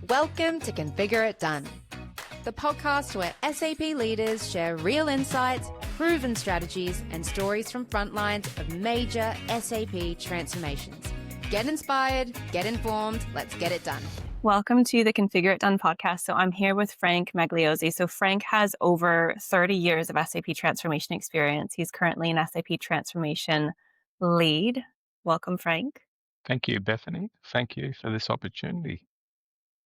Welcome to Configure It Done, the podcast where SAP leaders share real insights, proven strategies, and stories from frontlines of major SAP transformations. Get inspired, get informed, let's get it done. Welcome to the Configure It Done podcast. So I'm here with Frank Magliozzi. So Frank has over 30 years of SAP transformation experience. He's currently an SAP transformation lead. Welcome, Frank. Thank you, Bethany. Thank you for this opportunity.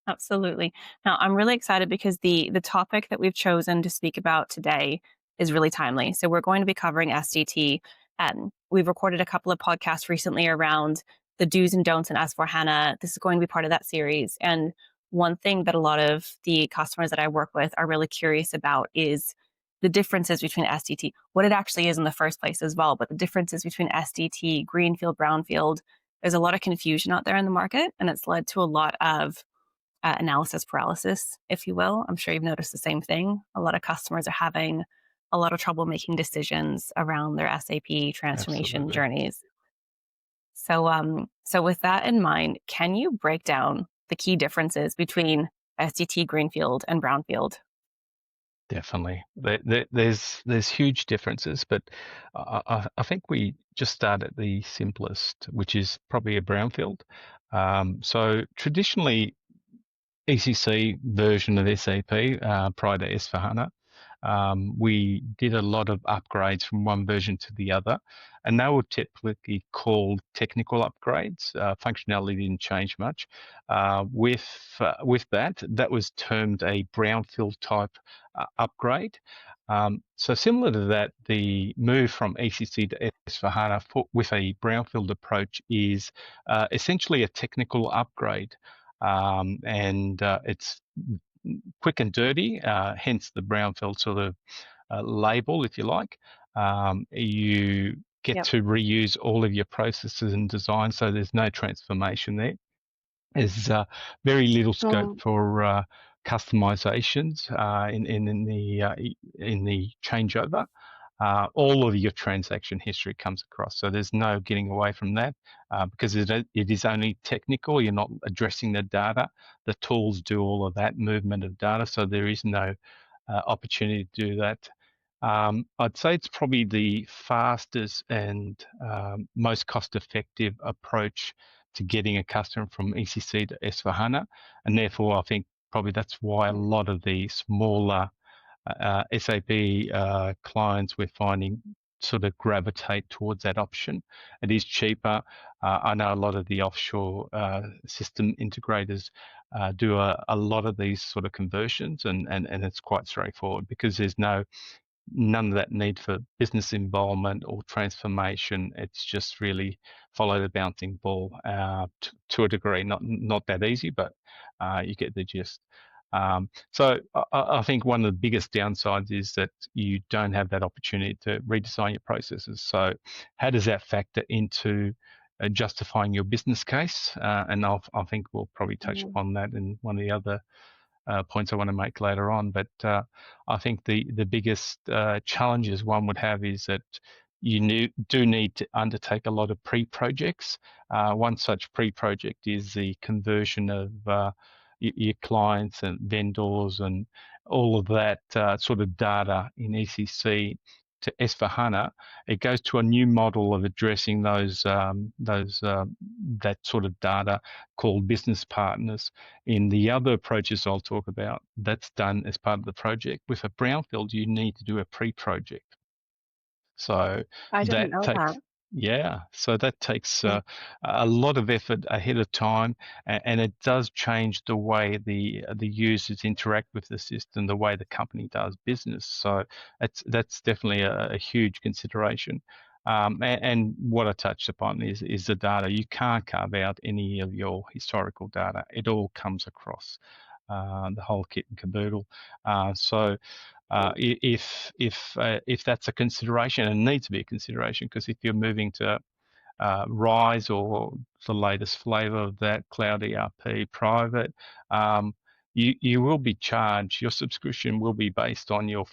Absolutely. Now, I'm really excited because the topic that we've chosen to speak about today is really timely. So we're going to be covering SDT. We've recorded a couple of podcasts recently around the do's and don'ts in S/4HANA. This is going to be part of that series. And one thing that a lot of the customers that I work with are really curious about is the differences between SDT, what it actually is in the first place as well, but the differences between SDT, Greenfield, Brownfield. There's a lot of confusion out there in the market, and it's led to a lot of analysis paralysis, if you will. I'm sure you've noticed the same thing. A lot of customers are having a lot of trouble making decisions around their SAP transformation journeys. So with that in mind, can you break down the key differences between SDT, Greenfield, and Brownfield? Definitely. There's huge differences, but I think we just start at the simplest, which is probably a Brownfield. So traditionally, ECC version of SAP prior to S/4HANA, we did a lot of upgrades from one version to the other, and they were typically called technical upgrades. Functionality didn't change much. With that was termed a Brownfield type upgrade. So similar to that, the move from ECC to S/4HANA with a Brownfield approach is essentially a technical upgrade. And it's quick and dirty, hence the Brownfield sort of label, if you like. You get to reuse all of your processes and design, so there's no transformation there. There's very little scope for customizations in the changeover. All of your transaction history comes across. So there's no getting away from that because it is only technical. You're not addressing the data. The tools do all of that movement of data. So there is no opportunity to do that. I'd say it's probably the fastest and most cost-effective approach to getting a customer from ECC to S/4HANA. And therefore, I think probably that's why a lot of the smaller SAP clients we're finding sort of gravitate towards that option. It is cheaper. I know a lot of the offshore system integrators do a lot of these sort of conversions, and it's quite straightforward because there's none of that need for business involvement or transformation. It's just really follow the bouncing ball to a degree. Not that easy, but you get the gist. So I think one of the biggest downsides is that you don't have that opportunity to redesign your processes. So how does that factor into justifying your business case? And I think we'll probably touch upon that in one of the other points I want to make later on. But I think the biggest challenges one would have is that you do need to undertake a lot of pre-projects. One such pre-project is the conversion of your clients and vendors and all of that sort of data in ECC to S/4HANA. It goes to a new model of addressing that sort of data called business partners. In the other approaches I'll talk about, that's done as part of the project. With a Brownfield, you need to do a pre-project. So I didn't know that. Yeah, so that takes a lot of effort ahead of time, and it does change the way the users interact with the system, the way the company does business. So that's definitely a huge consideration. And what I touched upon is the data. You can't carve out any of your historical data. It all comes across the whole kit and caboodle. If that's a consideration, and needs to be a consideration, because if you're moving to RISE or the latest flavor of that, Cloud ERP Private, you will be charged. Your subscription will be based on your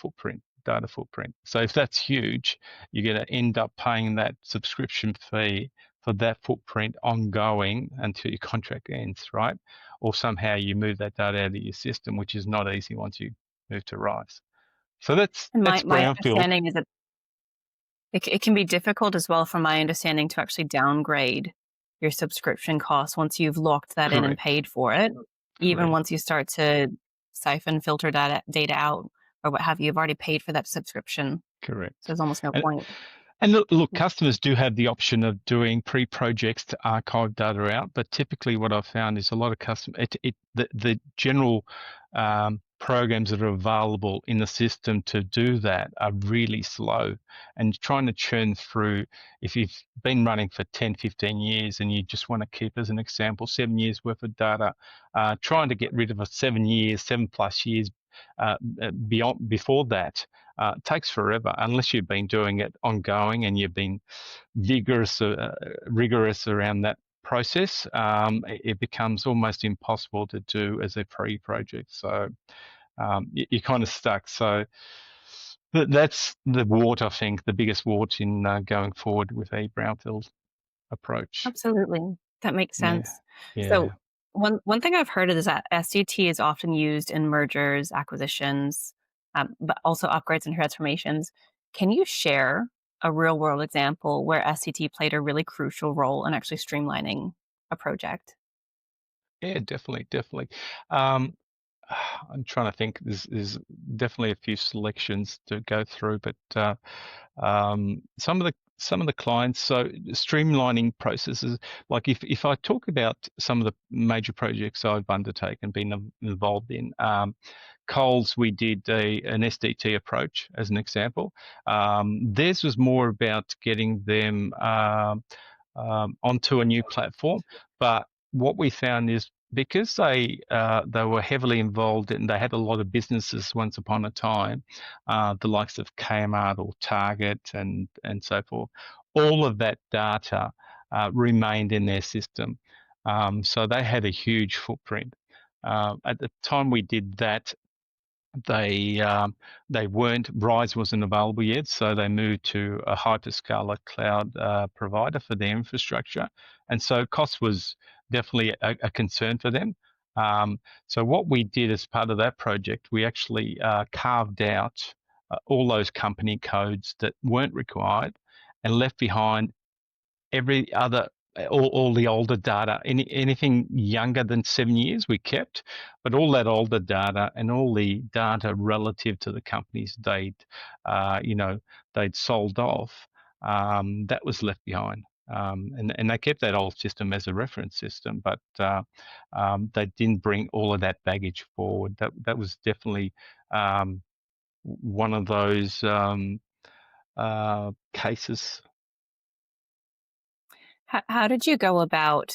data footprint. So if that's huge, you're going to end up paying that subscription fee for that footprint ongoing until your contract ends, right? Or somehow you move that data out of your system, which is not easy once you move to RISE. So that's And my brownfield. understanding is that it can be difficult as well, from my understanding, to actually downgrade your subscription costs once you've locked that in and Correct. paid for it. Even Correct. once you start to siphon, filter data out or what have you, you've already paid for that subscription. Correct. So there's almost no And, point. and look, customers do have the option of doing pre-projects to archive data out, but typically what I've found is a lot of the general programs that are available in the system to do that are really slow, and trying to churn through, if you've been running for 10, 15 years and you just want to keep, as an example, 7 years worth of data, trying to get rid of a 7 plus years before that takes forever, unless you've been doing it ongoing and you've been rigorous around that process. It becomes almost impossible to do as a pre-project. So you're kind of stuck. So that's the wart, I think, the biggest wart in going forward with a brownfield approach. Absolutely. That makes Yeah, sense. yeah. So one thing I've heard is that SDT is often used in mergers, acquisitions, but also upgrades and transformations. Can you share a real world example where SDT played a really crucial role in actually streamlining a project? Yeah, definitely. Um, I'm trying to think. There's definitely a few selections to go through, but some of the clients. So streamlining processes. Like if I talk about some of the major projects I've undertaken, been involved in. Coles, we did an SDT approach as an example. Theirs was more about getting them onto a new platform, but what we found is, because they were heavily involved and they had a lot of businesses once upon a time, the likes of Kmart or Target and so forth, all of that data remained in their system. So they had a huge footprint. At the time we did that, they weren't, RISE wasn't available yet, so they moved to a hyperscaler cloud provider for their infrastructure, and so cost was definitely a concern for them. So what we did as part of that project, we actually carved out all those company codes that weren't required, and left behind every other, all the older data. Anything younger than 7 years we kept, but all that older data and all the data relative to the companies they'd sold off, that was left behind. And they kept that old system as a reference system, but they didn't bring all of that baggage forward. That was definitely one of those cases. How did you go about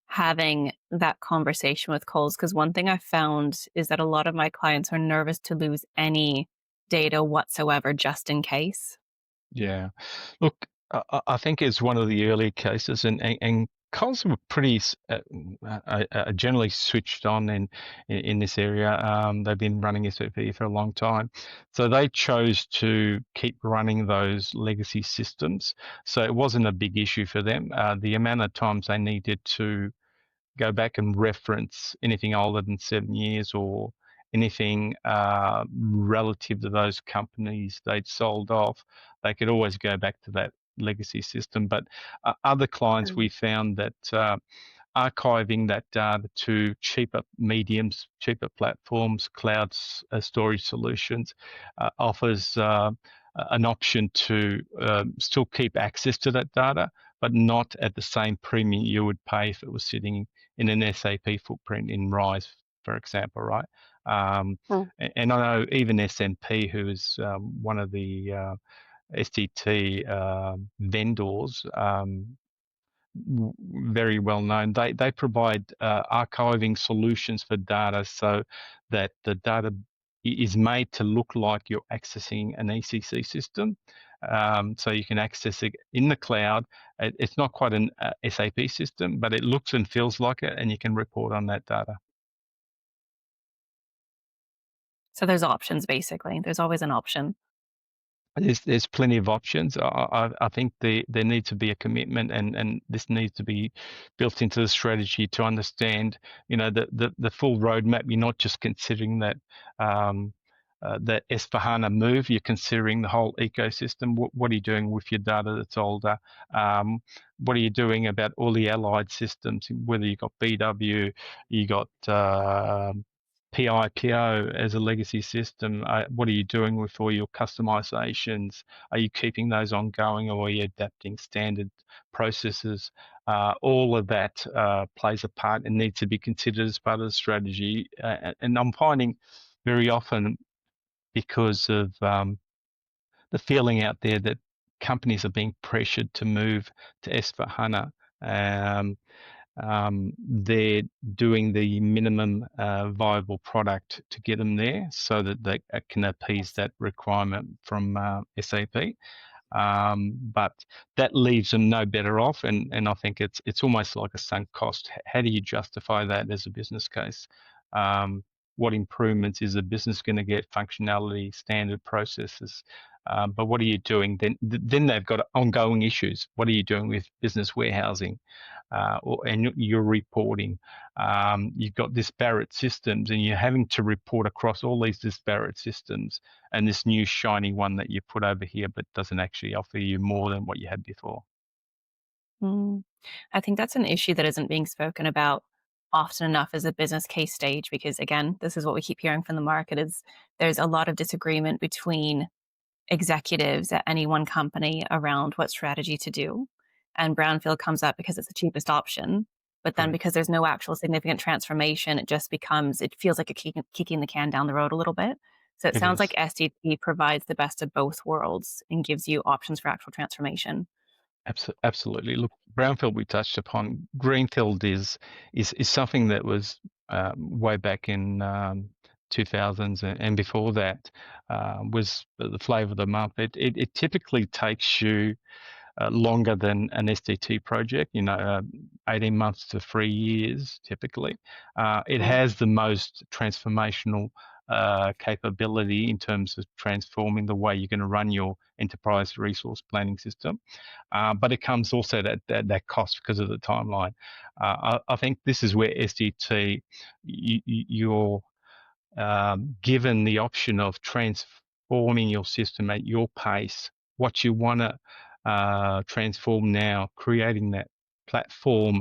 having that conversation with Coles? Because one thing I found is that a lot of my clients are nervous to lose any data whatsoever just in case. Yeah. Look, I think it's one of the early cases, and Coles were pretty generally switched on in this area. They've been running SAP for a long time. So they chose to keep running those legacy systems. So it wasn't a big issue for them. The amount of times they needed to go back and reference anything older than 7 years, or anything relative to those companies they'd sold off, they could always go back to that legacy system. But other clients, we found that archiving that data to cheaper mediums, cheaper platforms, cloud storage solutions, offers an option to still keep access to that data, but not at the same premium you would pay if it was sitting in an SAP footprint in RISE, for example, right? Mm. And I know even S&P, who is one of the STT vendors, very well known. They provide archiving solutions for data, so that the data is made to look like you're accessing an ECC system. So you can access it in the cloud. It's not quite an SAP system, but it looks and feels like it, and you can report on that data. So there's options, basically. There's always an option. there's plenty of options. I think there needs to be a commitment, and this needs to be built into the strategy to understand, the full roadmap. You're not just considering that the S/4HANA move. You're considering the whole ecosystem. What are you doing with your data that's older? What are you doing about all the allied systems? Whether you got BW, you got PIPO as a legacy system. What are you doing with all your customizations? Are you keeping those ongoing, or are you adapting standard processes? All of that plays a part and needs to be considered as part of the strategy. And I'm finding very often, because of the feeling out there that companies are being pressured to move to S/4HANA, they're doing the minimum viable product to get them there, so that they can appease that requirement from SAP. But that leaves them no better off, and I think it's almost like a sunk cost. How do you justify that as a business case? What improvements is a business going to get? Functionality, standard processes. But what are you doing? Then they've got ongoing issues. What are you doing with business warehousing, and your reporting? You've got disparate systems, and you're having to report across all these disparate systems, and this new shiny one that you put over here, but doesn't actually offer you more than what you had before. I think that's an issue that isn't being spoken about often enough as a business case stage, because again, this is what we keep hearing from the market is there's a lot of disagreement between executives at any one company around what strategy to do. And brownfield comes up because it's the cheapest option. But then Correct. because there's no actual significant transformation, it feels like a kicking the can down the road a little bit. So it It sounds like is. SDT provides the best of both worlds and gives you options for actual transformation. Absolutely. Look, brownfield we touched upon. Greenfield is something that was way back in 2000s, and before that was the flavour of the month. It typically takes you longer than an SDT project, 18 months to 3 years typically. It has the most transformational capability in terms of transforming the way you're going to run your enterprise resource planning system. But it comes also at that cost because of the timeline. I think this is where SDT, you're given the option of transforming your system at your pace, what you want to transform now, creating that platform,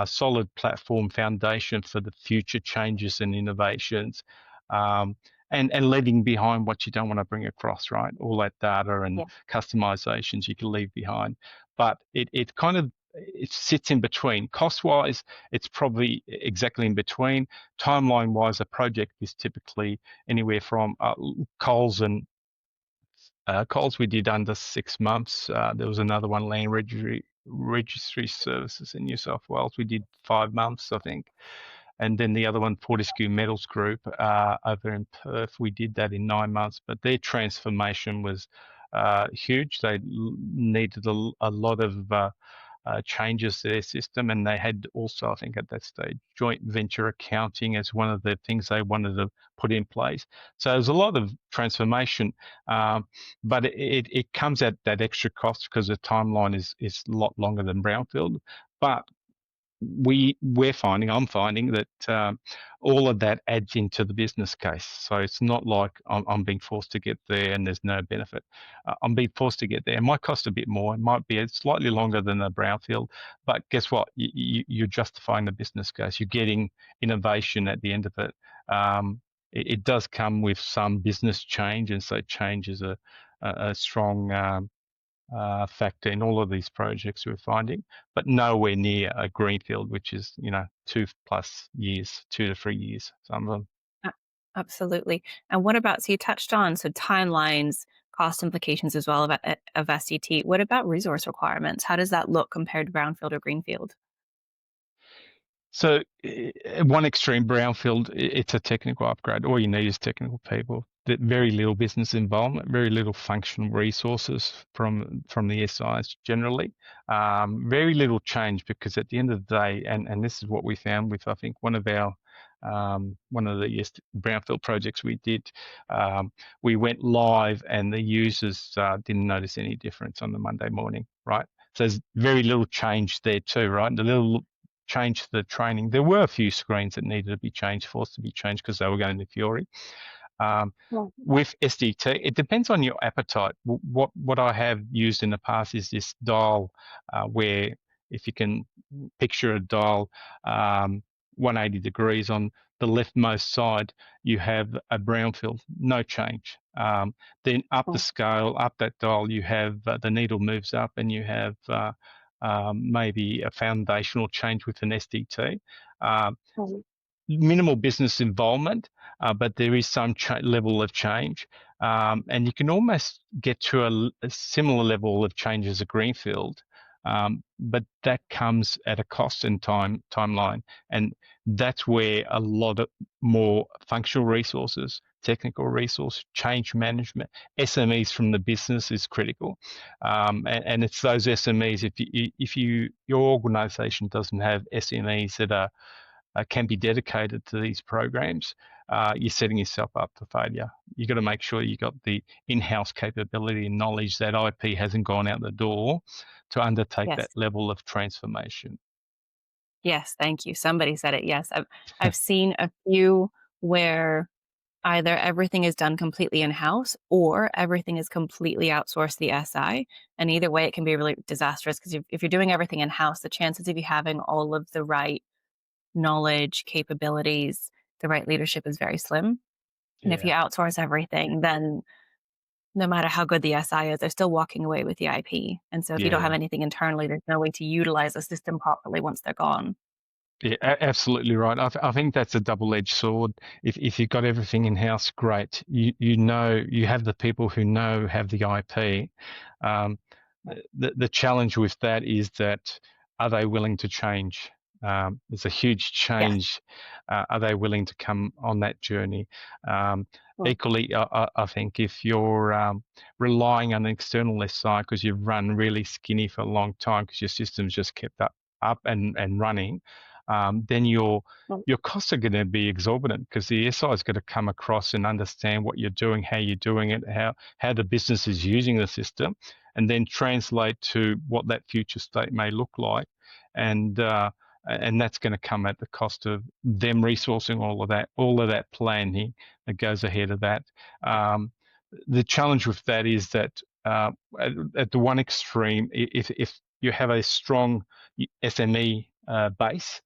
solid platform foundation for the future changes and innovations, and leaving behind what you don't want to bring across, right? All that data and customizations you can leave behind. But it kind of it sits in between. Cost-wise, it's probably exactly in between. Timeline-wise, a project is typically anywhere from Coles we did under 6 months. There was another one, Land Registry Services in New South Wales. We did 5 months, I think. And then the other one, Fortescue Metals Group, over in Perth, we did that in 9 months. But their transformation was huge. They needed a lot of changes to their system, and they had also, I think at that stage, joint venture accounting as one of the things they wanted to put in place. So there's a lot of transformation, but it comes at that extra cost because the timeline is a lot longer than brownfield. But I'm finding that all of that adds into the business case. So it's not like I'm being forced to get there and there's no benefit. I'm being forced to get there. It might cost a bit more. It might be slightly longer than a brownfield, but guess what? You're justifying the business case. You're getting innovation at the end of it. It does come with some business change, and so change is a strong factor in all of these projects we're finding, but nowhere near a greenfield, which is 2+ years, 2 to 3 years, some of them. Absolutely. And what about, so you touched on, so timelines, cost implications as well of SDT. What about resource requirements? How does that look compared to brownfield or greenfield? So one extreme, brownfield, it's a technical upgrade. All you need is technical people. that very little business involvement, very little functional resources from the SIs generally. Very little change, because at the end of the day, and this is what we found with, I think, one of the brownfield projects we did, we went live and the users didn't notice any difference on the Monday morning, right? So there's very little change there too, right? The little change to the training. There were a few screens that needed to be changed, forced to be changed because they were going to Fiori. With SDT, it depends on your appetite. What I have used in the past is this dial, where if you can picture a dial, 180 degrees on the leftmost side, you have a brownfield, no change. Then up the scale, up that dial, you have the needle moves up, and you have maybe a foundational change with an SDT. Minimal business involvement, but there is some level of change, and you can almost get to a similar level of change as a greenfield, but that comes at a cost and timeline, and that's where a lot of more functional resources, technical resource, change management, SMEs from the business is critical, and it's those SMEs. If your organisation doesn't have SMEs that can be dedicated to these programs, you're setting yourself up for failure. You've got to make sure you got the in-house capability and knowledge that IP hasn't gone out the door to undertake that level of transformation. Yes, thank you. Somebody said it. Yes, I've seen a few where either everything is done completely in-house or everything is completely outsourced to the SI. And either way, it can be really disastrous, because if you're doing everything in-house, the chances of you having all of the right knowledge, capabilities, the right leadership is very slim. And if you outsource everything, then no matter how good the SI is, they're still walking away with the IP. And so if you don't have anything internally, there's no way to utilize the system properly once they're gone. Yeah, absolutely right. I think that's a double-edged sword. If you've got everything in-house, great. You know, you have the people who have the IP. The challenge with that is that, are they willing to change? There's a huge change. Are they willing to come on that journey? Equally, I think if you're relying on an external SI because you've run really skinny for a long time because your system's just kept up and running, then your costs are going to be exorbitant, because the SI is going to come across and understand what you're doing, how you're doing it, how the business is using the system, and then translate to what that future state may look like, and that's going to come at the cost of them resourcing all of that planning that goes ahead of that. The challenge with that is that at the one extreme, if you have a strong SME base,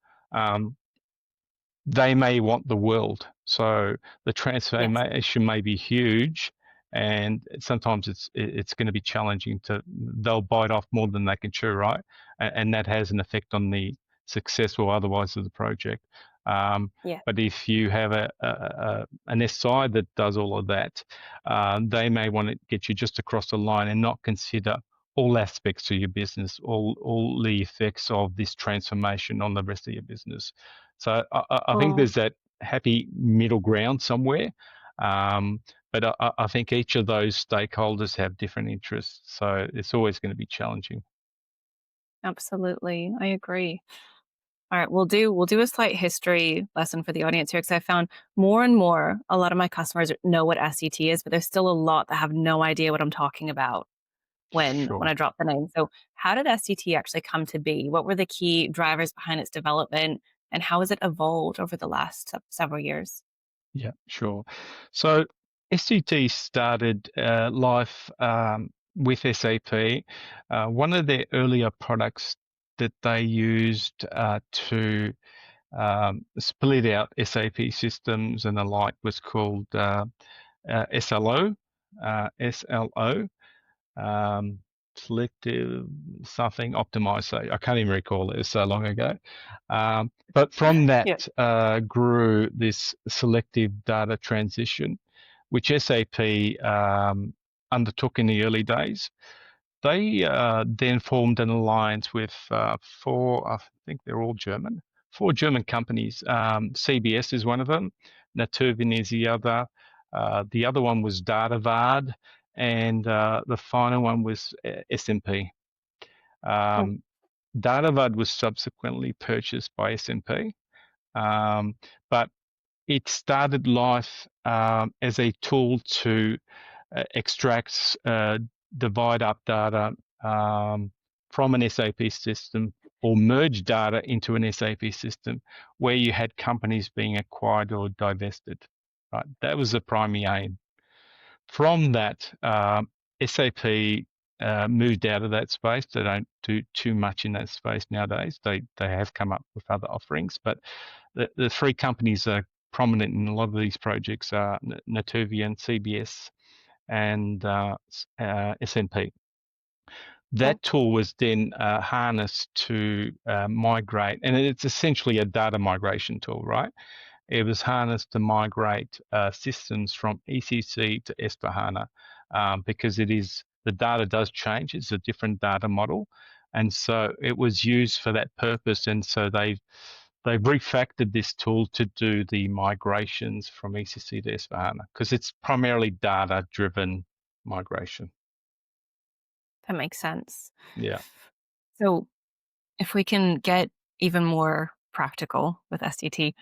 they may want the world. So the transformation may be huge, and sometimes it's going to be challenging they'll bite off more than they can chew, right? And that has an effect on the success or otherwise of the project. But if you have an SI that does all of that, they may want to get you just across the line and not consider all aspects of your business, all the effects of this transformation on the rest of your business. So I think there's that happy middle ground somewhere. But I think each of those stakeholders have different interests, so it's always going to be challenging. Absolutely, I agree. All right, we'll do a slight history lesson for the audience here, because I found more and more a lot of my customers know what SDT is, but there's still a lot that have no idea what I'm talking about when I drop the name. So how did SDT actually come to be? What were the key drivers behind its development, and how has it evolved over the last several years? Yeah, sure. So SDT started life with SAP. One of their earlier products that they used to split out SAP systems and the like was called SLO, Selective something optimized. So I can't even recall it. It was so long ago. But from that grew this selective data transition, which SAP undertook in the early days. They then formed an alliance with four, I think they're all German, 4 German companies. CBS is one of them, Naturvin is the other, The other one was DataVard, and the final one was SMP. DataVard was subsequently purchased by SMP, but it started life as a tool to extract, divide up data from an SAP system or merge data into an SAP system where you had companies being acquired or divested. Right, that was the primary aim. From that, SAP moved out of that space. They don't do too much in that space nowadays. They have come up with other offerings, but the three companies are prominent in a lot of these projects are Natuvian, CBS, and SMP. That tool was then harnessed to migrate, and it's essentially a data migration tool, right? It was harnessed to migrate systems from ECC to S/4HANA because the data does change. It's a different data model, and so it was used for that purpose. And so they've refactored this tool to do the migrations from ECC to S/4HANA because it's primarily data-driven migration. That makes sense. Yeah. So if we can get even more practical with SDT,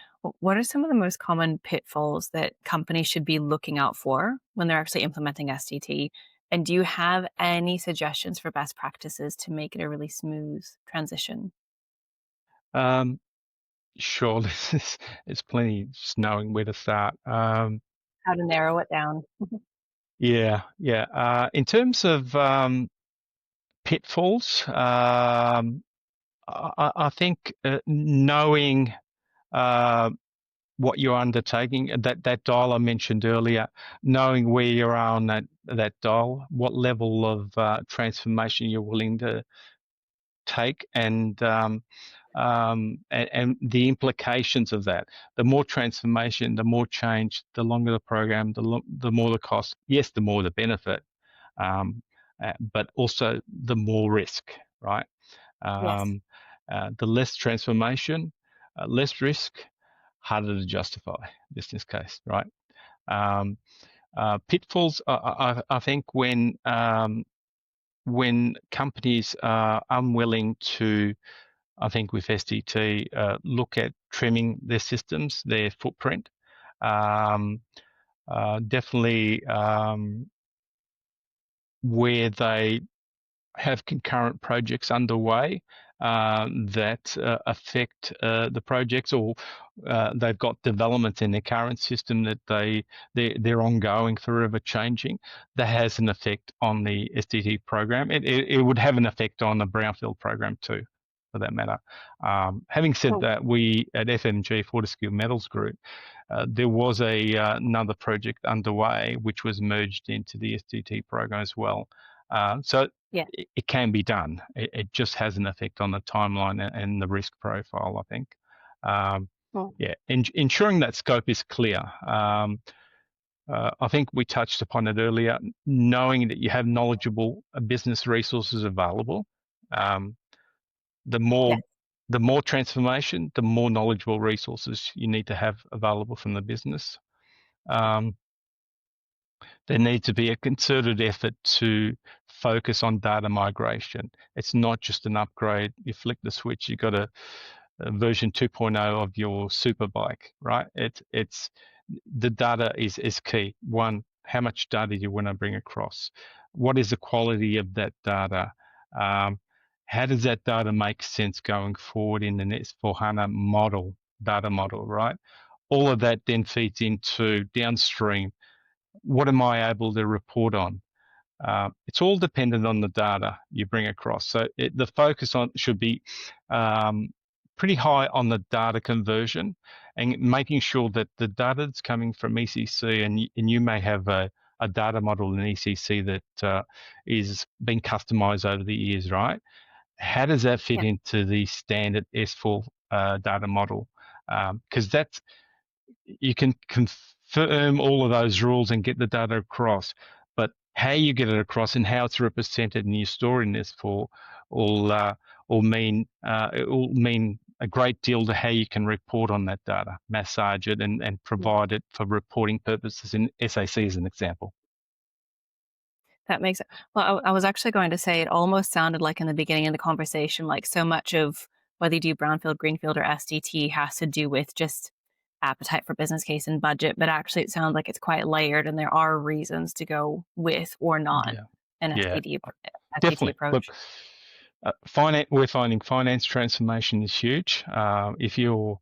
what are some of the most common pitfalls that companies should be looking out for when they're actually implementing SDT? And do you have any suggestions for best practices to make it a really smooth transition? Sure, it's plenty just knowing where to start. How to narrow it down? Yeah. In terms of pitfalls, I think knowing what you're undertaking, that dial I mentioned earlier, knowing where you are on that dial, what level of transformation you're willing to take, and the implications of that. The more transformation, the more change, the longer the program, the more the cost. Yes, the more the benefit, but also the more risk, right? Yes. The less transformation, less risk, harder to justify business case, right? Pitfalls, I think when companies are unwilling to, I think with SDT, look at trimming their systems, their footprint, definitely where they have concurrent projects underway that affect the projects, or they've got developments in their current system that they're ongoing, forever changing. That has an effect on the SDT program. It would have an effect on the Brownfield program too, for that matter. Having said that, we at FMG, Fortescue Metals Group, there was another project underway which was merged into the SDT program as well. So it can be done. It just has an effect on the timeline and the risk profile, I think. Ensuring that scope is clear. I think we touched upon it earlier, knowing that you have knowledgeable business resources available. The more transformation, the more knowledgeable resources you need to have available from the business. There needs to be a concerted effort to focus on data migration. It's not just an upgrade. You flick the switch, you got a version 2.0 of your superbike, right? It's the data is key. One, how much data do you want to bring across? What is the quality of that data? How does that data make sense going forward in the S/4HANA data model, right? All of that then feeds into downstream. What am I able to report on? It's all dependent on the data you bring across. So the focus should be pretty high on the data conversion and making sure that the data that's coming from ECC, and you may have a data model in ECC that is being customized over the years, right? How does that fit into the standard S4 data model? Because you can confirm all of those rules and get the data across, but how you get it across and how it's represented in your store in S4 will mean a great deal to how you can report on that data, massage it and provide it for reporting purposes in SAC as an example. That makes it. Well, I was actually going to say it almost sounded like in the beginning of the conversation, like so much of whether you do Brownfield, Greenfield, or SDT has to do with just appetite for business case and budget. But actually, it sounds like it's quite layered, and there are reasons to go with or not an Yeah, SDT definitely. approach. Look, we're finding finance transformation is huge. If you've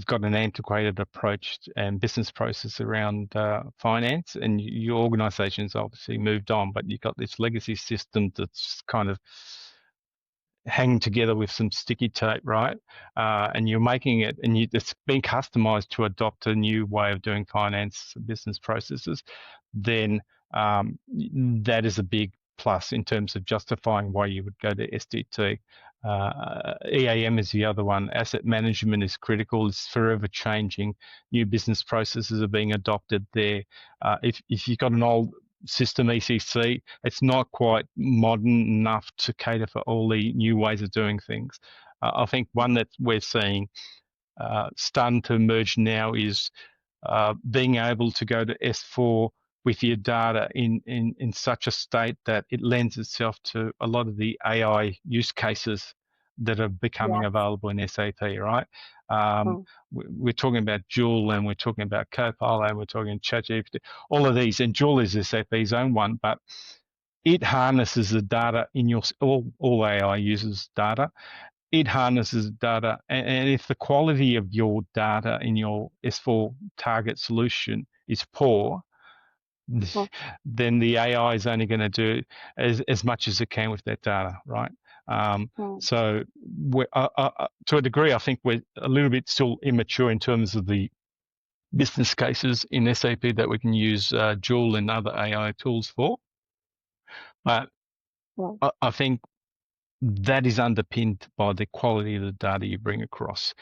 got an antiquated approach and business process around finance, and your organisation's obviously moved on, but you've got this legacy system that's kind of hanging together with some sticky tape, right? And you're making it, and it's been customized to adopt a new way of doing finance business processes, then that is a big plus in terms of justifying why you would go to SDT. EAM is the other one. Asset management is critical. It's forever changing. New business processes are being adopted there. If you've got an old system ECC, it's not quite modern enough to cater for all the new ways of doing things. I think one that we're seeing starting to emerge now is being able to go to S4 with your data in such a state that it lends itself to a lot of the AI use cases that are becoming available in SAP, right? We're talking about Joule, and we're talking about Copilot, and we're talking ChatGPT, all of these. And Joule is SAP's own one, but it harnesses the data in your, all AI uses data. It harnesses data, and if the quality of your data in your S4 target solution is poor, then the AI is only going to do as much as it can with that data, right? So to a degree, I think we're a little bit still immature in terms of the business cases in SAP that we can use Joule and other AI tools for. But I think that is underpinned by the quality of the data you bring across.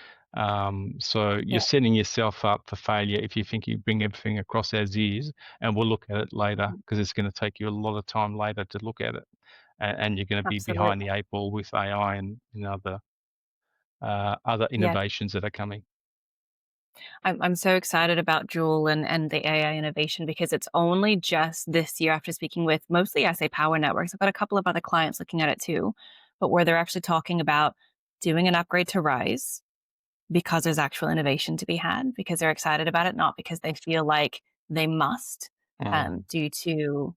So you're setting yourself up for failure if you think you bring everything across as is, and we'll look at it later, because it's going to take you a lot of time later to look at it, and you're going to be behind the 8 ball with AI and other innovations that are coming. I'm so excited about Joule and the AI innovation, because it's only just this year, after speaking with mostly SA Power Networks, I've got a couple of other clients looking at it too, but where they're actually talking about doing an upgrade to RISE because there's actual innovation to be had, because they're excited about it, not because they feel like they must due to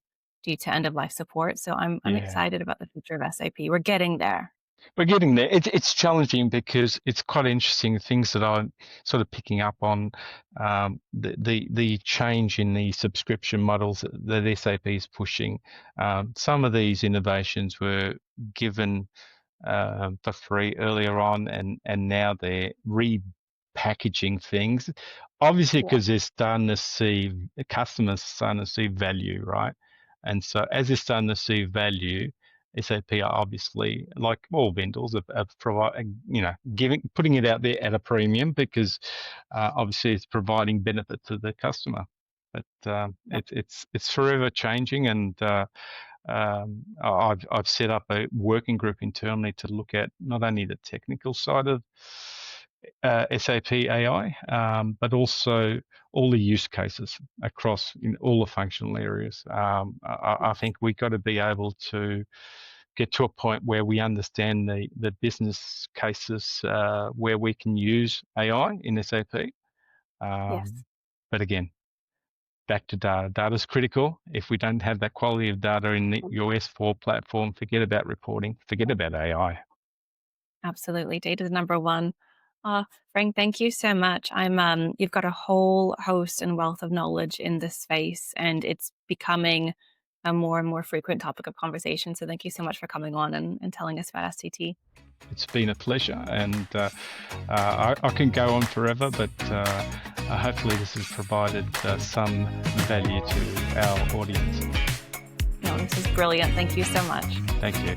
end of life support. So I'm excited about the future of SAP. We're getting there. We're getting there. It's challenging because it's quite interesting things that I'm sort of picking up on, the change in the subscription models that SAP is pushing. Some of these innovations were given for free earlier on, and now they're repackaging things, obviously because they're starting to see, customers starting to see value, right? And so as they're starting to see value, SAP are obviously, like all vendors, are providing, putting it out there at a premium, because obviously it's providing benefit to the customer. But it's forever changing, and I've set up a working group internally to look at not only the technical side of SAP AI, but also all the use cases across in all the functional areas. I think we've got to be able to get to a point where we understand the business cases where we can use AI in SAP. But again, back to data. Data is critical. If we don't have that quality of data in your S4 platform, forget about reporting, forget about AI. Absolutely. Data is number one. Frank, thank you so much. You've got a whole host and wealth of knowledge in this space, and it's becoming a more and more frequent topic of conversation. So thank you so much for coming on and telling us about STT. It's been a pleasure, and I can go on forever, but hopefully this has provided some value to our audience. No, this is brilliant. Thank you so much. Thank you.